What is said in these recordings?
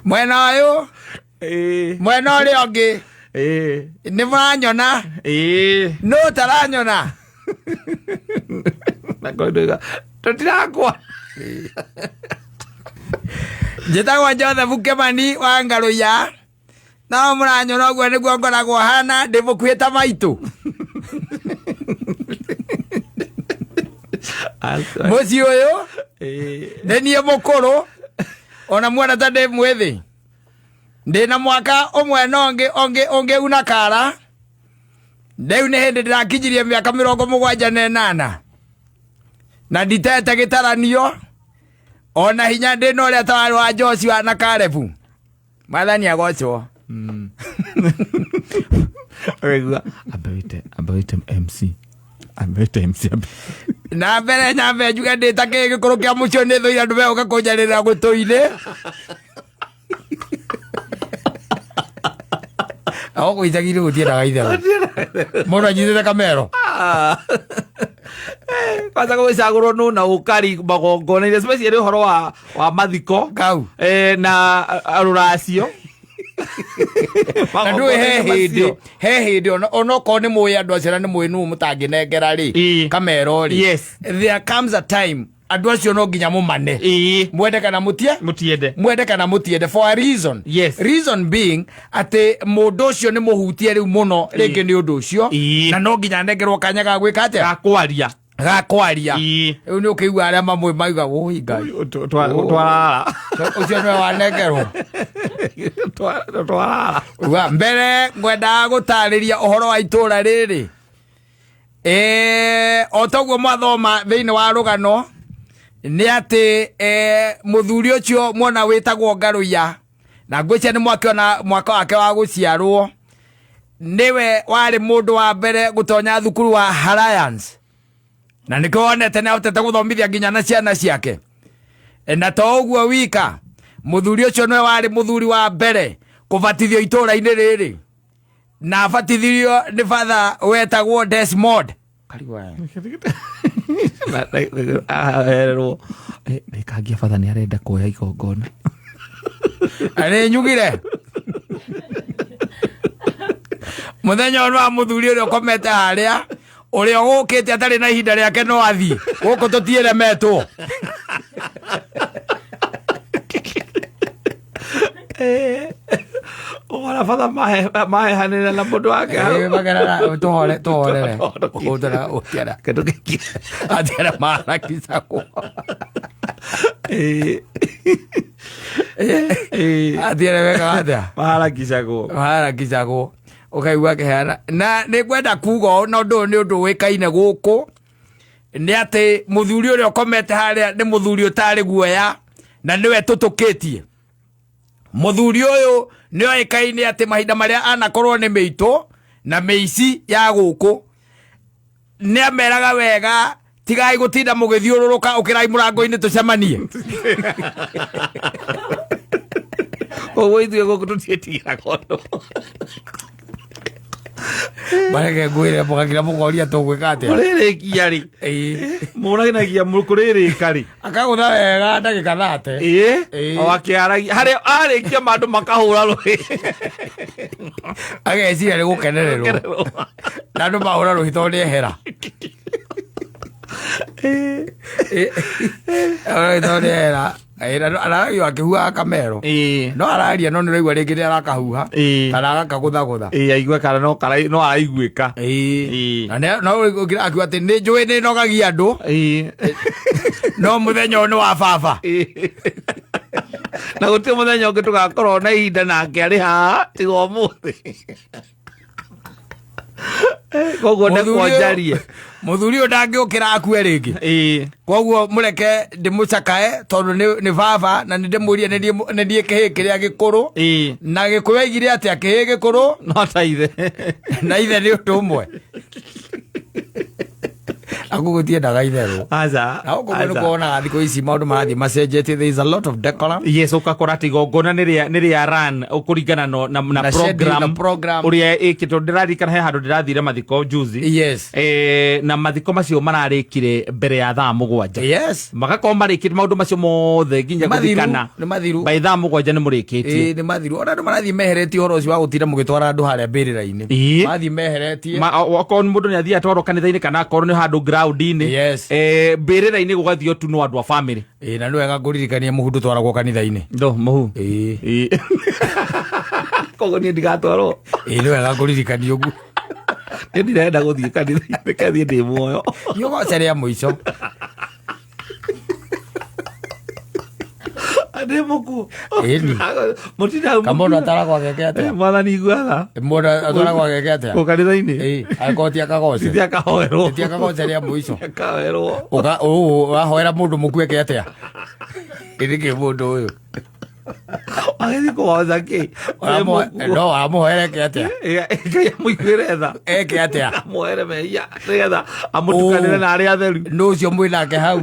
Mwena uyu mwena uria ungi ni muranyona no taranyona nakoiga tutirakwa njitagwa Joseph Kimani wa Ngaruya no muranyona guo niguo ngoragwo hana ndi mukuita maitu muci uyu ni nie mukuru ona mwana ta ndi mwithi ndi na mwaka umwe onge una kara ndeu ni hindi ndirakinyirie miaka 78 na nditete gitaranio ona hinya ndi no ria tawari wa Joshua na Karebu mathani agocwo Ambete MC na mbere nyambe njuge ndita gikuru kia mucio ni thuira ndume ugakunjarira gutuine aho kuitagire gutiera gaitha muno nyithete kamero kwanza gwicagurwo nu na ukari magongona ile especially horo wa mathiko kau na ruracio andu he hindi ono ko ni muya andu acio ni mwinu mutanginengera ri kamero ri there comes a time andu acio no nginya mumane mwende kana mutiende for a reason reason being ate mundu ucio ni muhutie riu muno ringi ni undu ucio na no nginya nengerwo kanya ga gwika ate gakwaria riu ni ukiigua aria mamwe maiga ui ngai twarara ucio ni wanengerwo twarara mbere ngwenda gutariria uhoro wa itura riri otoguo mwathoma thiini wa rugano ni ati muthuri ucio mwona witagwo Ngaruya na ngwicia ni mwaka wake wa guciarwo niwe wari mundu wa mbere gutonya thukuru wa Alliance na nikuonete ni ahotete guthomithia nginya na ciana ciake na to uguo wika muthuri ucio niwe wari muthuri wa mbere kubatithio itura-ini riri na abatithirio ni father wetagwo Desmond kariwa nikangia father ni arenda kuoya igongona ari nyugire muthenya wa muthuri urio komete haria uria gukite atari na ihinda riake no athi guku tutieremetwo ora father mahe hanena na mundu wake bagara tuhorere utara utiara kedo kiki atira mara kisako atira wega atia mara kisako ukaigua kehana na ni gwenda kugo na undu ni undu wikaine guku ni ati muthuri uria komete haria ni muthuri utari guoya na niwe tutukitie muthuri uyu ni oikaine ati mahinda maria anakorwo ni meito na meici ya guku ni ameraga wega tigai gutinda mugithiururuka ukirai murango-ini tucemanie ogo ithuĩ gũkũ tũtiĩtigĩra kondo bareke ngwĩre mũgakira mũgoria tũgwĩka atĩa mũrĩrĩkia rĩ mũraginagia mũkũrĩrĩka rĩ akagũtha wega ndagĩka 30 o akĩaragia harĩa arĩkia mandũ makahũra rũhĩ ageciria nĩ gũkenererwo na andũ mahũra rũhĩ tondũ nĩehera tondũ nĩehera arario akihuha kamero no araria no nĩraigua rĩngĩ nĩ arakahuha kana agakagũthagũtha aigua kana no araiguĩka na no akiuga atĩ nĩ njũĩ nĩ nogagia andũ no mũthenya ũyũ nĩ wa baba na gũtirĩ mũthenya ũngĩ tũgakorwo na ihinda nake arĩ haha tiga ũmũthĩ koguo ndekwanjarie muthuri ndangĩũkĩra akue rĩngĩ koguo mũreke ndĩmũcakae tondũ nĩ baba na nĩndĩmũrie nĩ ndiĩ kĩhĩ kĩrĩa gĩkũrũ na gĩkũyũ aigire atĩa kĩhĩ gĩkũrũ no ta ithe na ithe nĩ ũndũ ũmwe Akugutie ndaga itherũ. Aza. Na ũguo nĩ kuona thikũ ici maũndũ marathiĩ macenjetie, there is a lot of decorum. Yes, ukakora ati igongona nĩrĩa run ũkũringana na program ũrĩa ĩkĩtwo. Ndĩraririkana he handũ ndĩrathire mathiko juzi. Yes. Na mathiko macio mararĩkire mbere ya thaa 7. Yes. Magakorwo marĩkĩte maũndũ macio mothe nginya gũthikana. Nĩ mathiru. By thaa 7 nĩ mũrĩkĩtie. Nĩ mathiru. Ona andũ marathiĩ meheretie ũhoro ũcio wa gũtinda mũgĩtwara andũ harĩa mbĩrĩra-inĩ. Mathiĩ meheretie. Okorwo mũndũ nĩ athiĩ atwarwo kanitha-inĩ kana akorwo nĩ handũ ground-inĩ. Yes. Mbĩrĩra-inĩ gũgathiĩ tu no andũ a family. Na nĩ wega ngũririkania mũhu ndũtwaragwo kanitha-inĩ. Ndo mũhu. Koguo niĩ ndigatwarwo. Nĩ wega ngũririkania ũguo. Niĩ ndirenda gũthiĩ kanitha-inĩ, kathiĩ ndĩ muoyo. Yogoca rĩa mũico. Ndĩ mũkuũ. Kamũndũ atwaragwo ageke atĩa? Mwathani iguatha. Mũndũ atwaragwo ageke atĩa? Kũ kanitha-inĩ? Angĩkorwo ti akagoce. Ti akahoerwo. Ti akagoce rĩa mũico. Akahoerwo. Wahoera mũndũ mũkuũ eke atĩa? Ĩrĩkĩ mũndũ ũyũ? Agĩthiĩ kũhoza kĩ? No, amũhoere eke atĩa? Ngai amũiguĩre tha. Eke atĩa? Amũhoere mehia nĩgetha amũtukanĩre na arĩa atheru. Nũ ũcio mwĩ nake hau?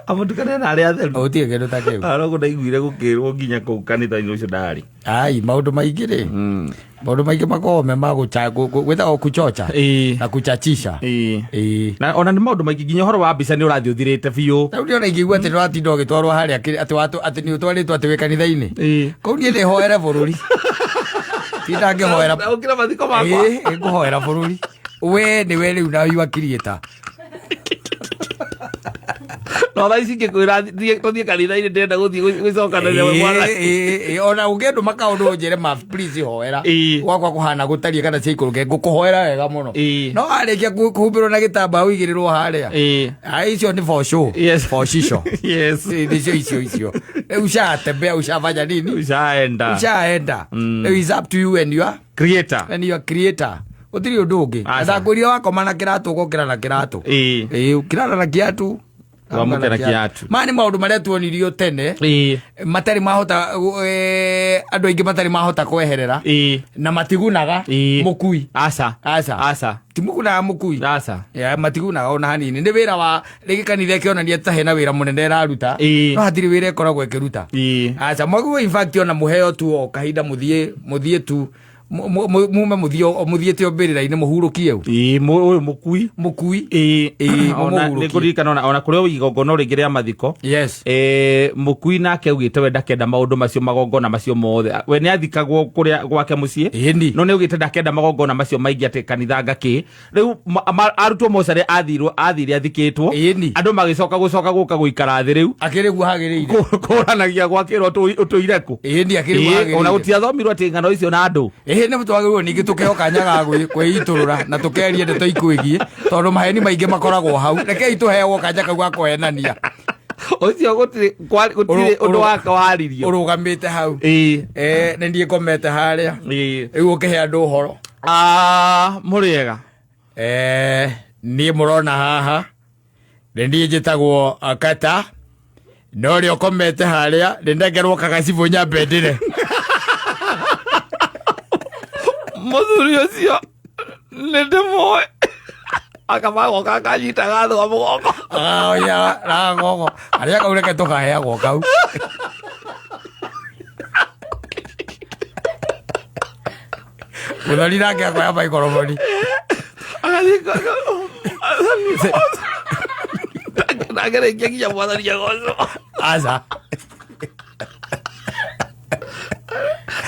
Amũtukanĩre na arĩa atheru. Gũtirĩ kĩndũ ta kĩu. Noguo ndaiguire gũkĩrwo nginya kũu kanitha-inĩ ũcio ndarĩ. Ai, maũndũ maingĩ rĩ. Maũndũ maingĩ makoragwo me ma gwĩtagwo kuchocha na kuchachisha. Na ona nĩ maũndũ maingĩ, nginya ũhoro wa mbica nĩ ũrathiĩ ũthirĩte biũ. Rĩu ndĩrona ingĩigua atĩ nĩwatinda ũgĩtwarwo harĩa atĩ nĩ ũtwarĩtwo atĩ wĩ kanitha-inĩ. Kũu niĩ ndĩhoere bũrũri. Tinda ngĩhoera. Ũkĩra mathiko makwa. Ngũhoera bũrũri. We nĩwe rĩu na yua creator. No thaa ici ngĩkwĩra tũthiĩ kanitha-inĩ ndĩrenda gũthiĩ gwĩcokanĩria we mwathani. Ona ũngĩendwo makaũndũ njĩre ma please hoera. Gwakwa kũhana gũtariĩ kana cia ikũrũke ngũkũhoera wega mũno. No warĩkia kũhumbĩrwo na gĩtambaya ũigĩrĩrwo harĩa. Icio nĩ for show. For shisho. Yes. Icio. Ushatembea ushafanya nini? Ushaenda. It's up to you and your creator. Gũtirĩ ũndũ ũngĩ. Athangũria wakoma na kĩratũ ũgokĩra na kĩratũ. Ũkĩrana na kĩatu. Maya nĩ maũndũ marĩa tuonirio tene. Matarĩ mahota, andũ aingĩ matarĩ mahota kweherera. Na matigunaga mũkui. Aca. Ti mũkunaga mũkui. Aca. Matigunaga ona hanini. Nĩ wĩra wa rĩngĩ kanitha ĩkĩonania ta hena wĩra mũnene ĩraruta. No hatirĩ wĩra ĩkoragwo ĩkĩruta. Aca, mwaguo in fact ona mũheo tu o kahinda mũthiĩ tu mume muthiĩte mbĩrĩra-inĩ mũhurũkie ũyũ mũkui nĩ kũririkana ona kũrĩa igongona rĩngĩ rĩa mathiko. Mũkui nake augĩte we ndakenda maũndũ macio magongona macio mothe. We nĩ athikagwo kũrĩa gwake mũciĩ, no nĩ augĩte ndakenda magongona macio maingĩ atĩ kanitha ngakĩ. Rĩu arutwo Mosare athire athikĩtwo, andũ magĩcoka gũka gũikara thĩ. Rĩu akĩrĩguo hagĩrĩire kũranagia gwakĩrwo ũtũire kũ. Ona gũtiathomirwo atĩ ng'ano icio na andũ. Nĩ twagĩrĩirwo ningĩ tũkeo kanya ga kwĩitũrũra na tũkerie ndeto ikwĩgiĩ, tondũ maheni maingĩ makoragwo hau. Rekei tũheagwo kanya kau ga kũhenania. Ũcio gũtirĩ ũndũ wake waririo. Ũrũgamĩte hau. Nĩ niĩ ngomete harĩa. Rĩu ũkĩhe andũ ũhoro. Mũrĩega. Niĩ mũrona haha nĩ niĩ njĩtagwo Kata, no ũrĩa ũkomete harĩa nĩ ndengerwo kagacibũ nyambe ndĩre. Mũthuri ũcio nĩ ndĩmũĩ. Akamago kakanyitaga thũa mũgongo. Oya ragogo arĩa kau reke tũkaheagwo kau. Mũthoni nake akoya maikoroboni. Nagerĩkia nginya mwathani agocwo. Aca.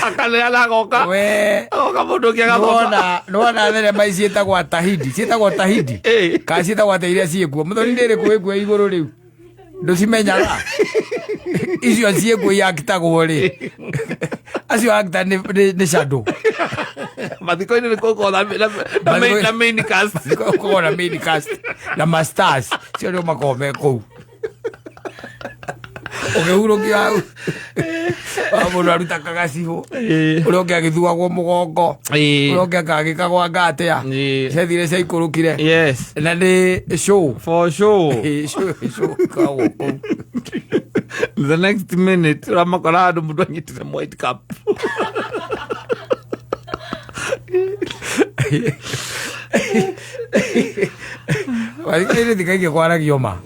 Akanĩra agoka. Agoka mũndũ ũngĩ agathoma. Nĩwona thenema ici ciĩtagwo tahidi. Ciĩtagwo tahidi. Kana ciĩtagwo atĩ iria ciĩkuo. Mũthoni ndĩrĩkũ ĩkuo igũrũ rĩu. Ndũcimenyaga. Icio ciĩkuo iakitagwo rĩ. Acio akita nĩ shadow. Mathiko-inĩ nĩ kũkorwo na main cast. Kũkorwo na main cast. Na masters. Cio nĩo makoragwo me kũu. Ũkĩhurũkia hau. Mũndũ aruta kagacibũ. Ũrĩa ũngĩ agĩthuagwo mũgongo. Ũrĩa ũngĩ akagĩkagwo anga atĩa. Ciathire ciaikũrũkire. Na nĩ show. For show. Show kagwo kũu. The next minute ũramakora andũ mũndũ anyitĩte white cup. Anything kwaragia ma.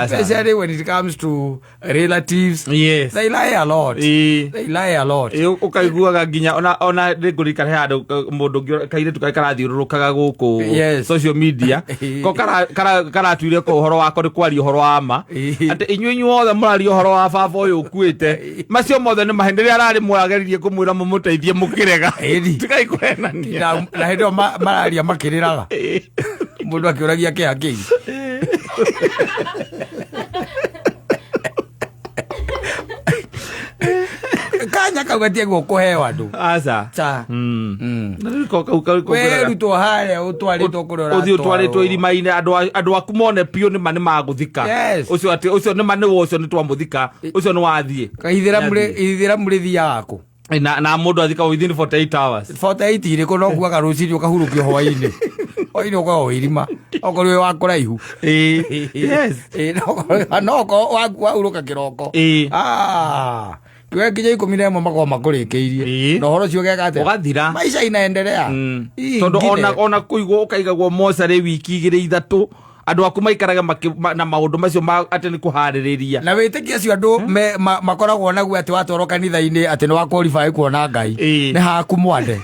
Especially when it comes to relatives. Yes. They lie a lot. They lie a lot. Ukaiguaga nginya ona ngurika he andu mundu kaire tukaikara thiururukaga guku social media ko karatuire ko horo wako ni kwari horo wa ma ati inyuinyu othe murari horo wa baba uyu ukuite macio mothe ni mahindiri arari mwageririe kumwira mumuteithie mukirega tukaikwena na hindo mararia makiriraga mundu akiuragia ke haki kanya kaugatie gukuhewa andu aca ta we ruto hare utwaritwo kurora uthi utwaritwo irima-ini andu aku mone pio ni mani maguthika ucio ni mani wocio ni twamuthika ucio ni wathie kahithira murithia wako na mundu athika within 48 hours 48 iriko no kuaga ruciri ukahurukio hwaini hwaini ukaga irima okorwe wako raihu yes no ko wahuruka kiroko Tuwe nginya 11 makao makurikiirie no horo cio geka ate ugathira maisha inaendelea tondu ona kuigwo ukaigagwo mocari wiki 2-3 andu aku maikaraga na maundu macio ati ni kuhaririria na witikia cio andu makoragwo naguo ati watwaro kanitha-ini ati ni wa qualify kuona Ngai ni haku mwande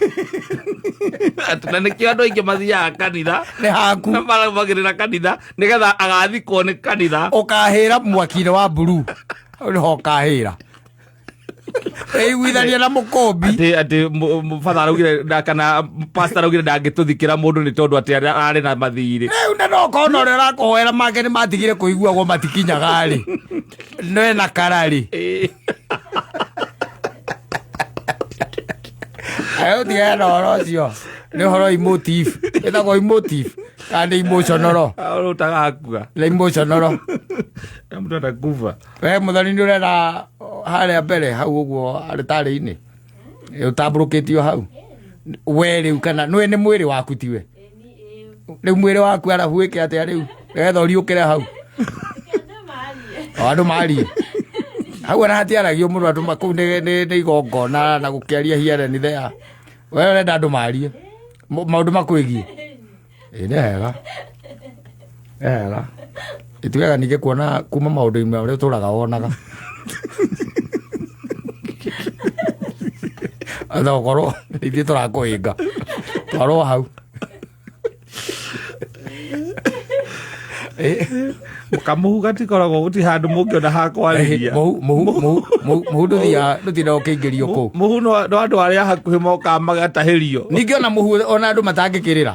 na nikio andu aingi mathiaga kanitha ni haku na maragirira kanitha nigetha agathikwo ni kanitha ukahira mwaki-ini wa blue ho ukahira withania na mukombi ati father augire kana pastor augire ndangituthikira mundu ni tondu ati ari na mathiri riu na no kono ri rakohera make ni matigire kuiguagwo matikinyaga ri no na karari ayo dia no rocio ni horo emotive etago emotive kandi emotional ro tagakua le emotional mtu atakufa we muthoni ni urenda haria mbere hau uguo aritari-ini utamburukitio hau we riu kana nwe ni mwiri waku tiwe riu mwiri waku arahuike atia riu getha uriukire hau andu marie hau ana hatiaragio mundu andu makuu ni igongona na gukiaria hiare ni thea we urenda andu marie maundu makwigie ni hega itugaga ninge kuona kuma maundu-ini maria turaga wonaga atha ukorwo ithuĩ tũrakũhĩnga twarwo hau mukamuhu gatikoragwo guti handu mungiona ha kwariria muhu ndutinda ũkĩingĩrio kũu muhu no andu aria hakuhĩ moka magatahirio ningĩ ona muhu ona andu matangĩkĩrĩra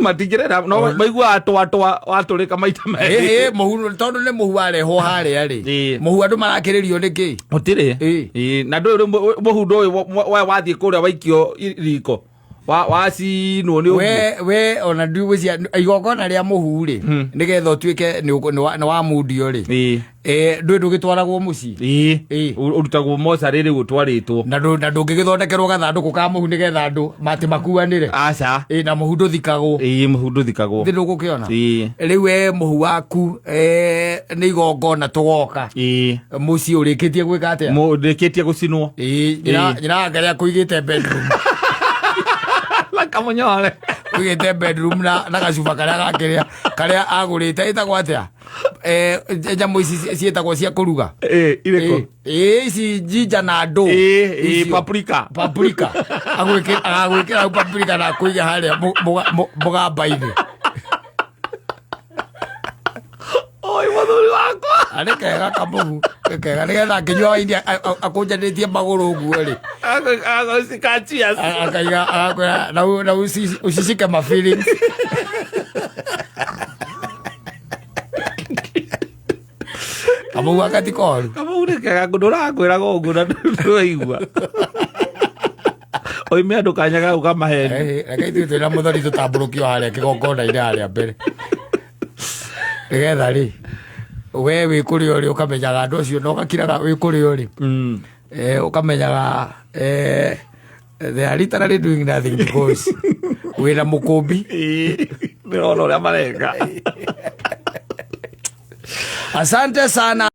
matingĩrĩra no maigua twatwa watũrĩka maita merĩ muhu tondu nĩ muhu arehwo harĩa rĩ muhu andu marakĩrĩrio nĩkĩ gũtirĩ na ndũyũ muhu ndũyũ wathiĩ kũrĩa waikio riko wacinwo ni we ona ndigwĩcia igongona rĩa muhu rĩ nĩgetha ũtuĩke nĩ wa mundio rĩ ndũĩ ndũgĩtwaragwo mũciĩ ũrutagwo mocarĩ rĩu ũtwarĩtwo na ndũngĩgĩthondekerwo gathandũkũ ka muhu nĩgetha andũ matĩ makuanĩre aca na muhu ndũthikagwo muhu ndũthikagwo thĩ ndũgũkĩona rĩu muhu waku nĩ igongona tũgoka mũciĩ ũrĩkĩtie gwĩka atĩa ũrĩkĩtie gũcinwo nyina Ngai akũigĩte bedroom kamunyore wigite bedroom na gacuba karia agurite itagwo atia nyamu ici cietagwo cia kuruga ireko ici jinja na ndũ paprika agwikira paprika na kuiga haria mugamba-ini oi muthuri wakwa ari kega kamuhu kega nigetha nginyua india akunjanĩtie magũrũ ũguo rĩ agocikachias akaiga agakwĩra na ucicike ma feelings kamuhu akatikoru kamuhu nĩ kega ndũrakwĩraga ũguo na ndũraigua oime andũ kanyaga ũkamaheni reke ithuĩ twĩna mũthoni tũtambũrũkio harĩa kĩgongona-inĩ harĩa mbere nĩgetha rĩ we wĩ kũrĩa ũrĩ ũkamenyaga andũ acio na ũgakiraga wĩ kũrĩa ũrĩ ũkamenyaga they are literally doing nothing because wĩna mũkũmbi nĩrona ũrĩa mareka asante sana.